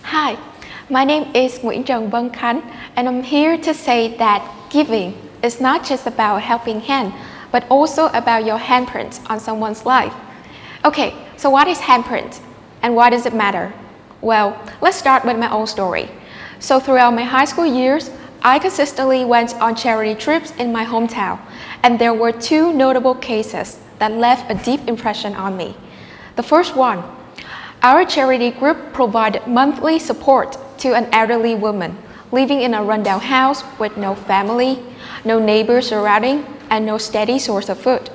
Hi, my name is Nguyễn Khánh, and I'm here to say that giving is not just about helping hand, but also about your handprint on someone's life. Okay, so what is handprint and why does it matter? Well, let's start with my own story. So throughout my high school years, I consistently went on charity trips in my hometown, and there were two notable cases that left a deep impression on me. The first one, our charity group provided monthly support to an elderly woman living in a rundown house with no family, no neighbors surrounding, and no steady source of food.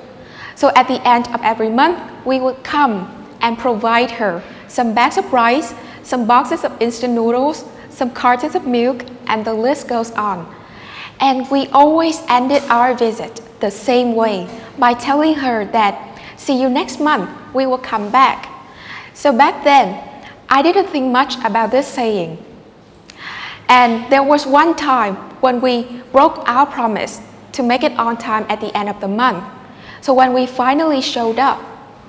So at the end of every month, we would come and provide her some bags of rice, some boxes of instant noodles, some cartons of milk, and the list goes on. And we always ended our visit the same way by telling her that, see you next month, we will come back. So back then, I didn't think much about this saying. And there was one time when we broke our promise to make it on time at the end of the month. So when we finally showed up,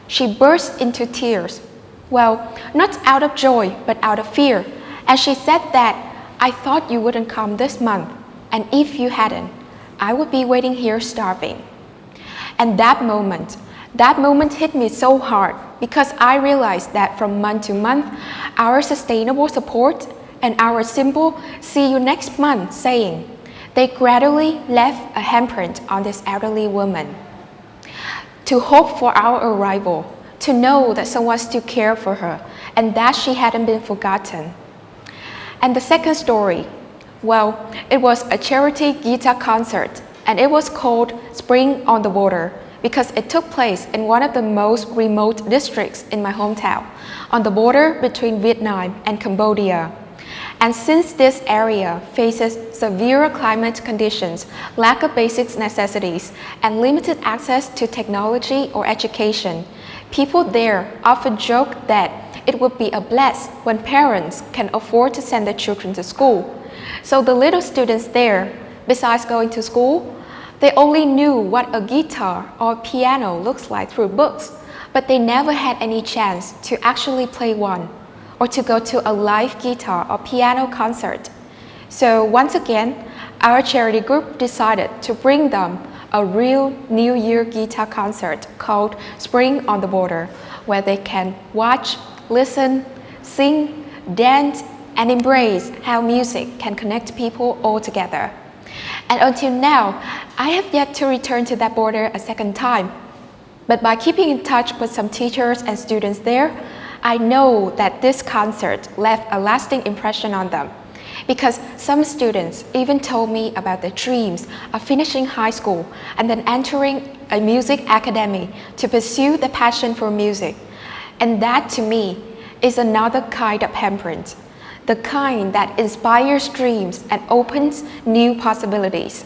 she burst into tears. Well, not out of joy, but out of fear. And she said that, I thought you wouldn't come this month. And if you hadn't, I would be waiting here starving. And that moment hit me so hard because I realized that from month to month, our sustainable support and our simple see you next month saying, they gradually left a handprint on this elderly woman. To hope for our arrival, to know that someone still cared for her and that she hadn't been forgotten. And the second story, well, it was a charity guitar concert and it was called Spring on the Water because it took place in one of the most remote districts in my hometown, on the border between Vietnam and Cambodia. And since this area faces severe climate conditions, lack of basic necessities, and limited access to technology or education, people there often joke that it would be a blessing when parents can afford to send their children to school. So the little students there, besides going to school, they only knew what a guitar or a piano looks like through books, but they never had any chance to actually play one or to go to a live guitar or piano concert. So once again, our charity group decided to bring them a real New Year guitar concert called Spring on the Water, where they can watch, listen, sing, dance, and embrace how music can connect people all together. And until now, I have yet to return to that border a second time. But by keeping in touch with some teachers and students there, I know that this concert left a lasting impression on them. Because some students even told me about their dreams of finishing high school and then entering a music academy to pursue the passion for music. And that to me is another kind of handprint. The kind that inspires dreams and opens new possibilities.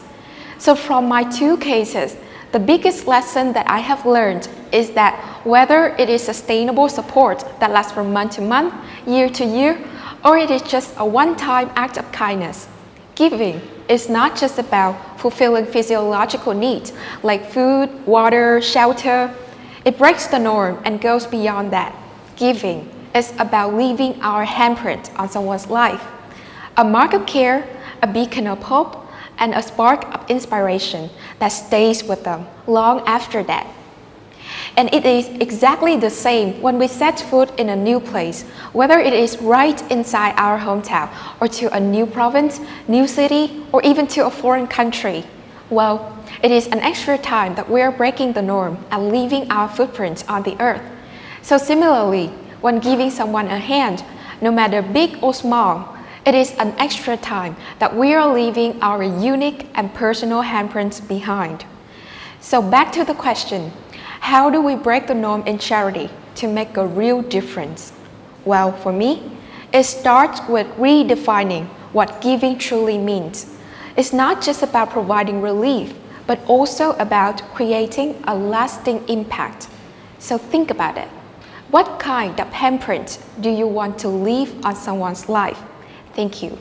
So from my two cases, the biggest lesson that I have learned is that whether it is sustainable support that lasts from month to month, year to year, or it is just a one-time act of kindness, giving is not just about fulfilling physiological needs like food, water, shelter. It breaks the norm and goes beyond that. Giving is about leaving our handprint on someone's life, a mark of care, a beacon of hope, and a spark of inspiration that stays with them long after that. And it is exactly the same when we set foot in a new place, whether it is right inside our hometown or to a new province, new city, or even to a foreign country. Well, it is an extra time that we are breaking the norm and leaving our footprints on the earth. So similarly, when giving someone a hand, no matter big or small, it is an extra time that we are leaving our unique and personal handprints behind. So back to the question, how do we break the norm in charity to make a real difference? Well, for me, it starts with redefining what giving truly means. It's not just about providing relief, but also about creating a lasting impact. So think about it. What kind of handprint do you want to leave on someone's life? Thank you.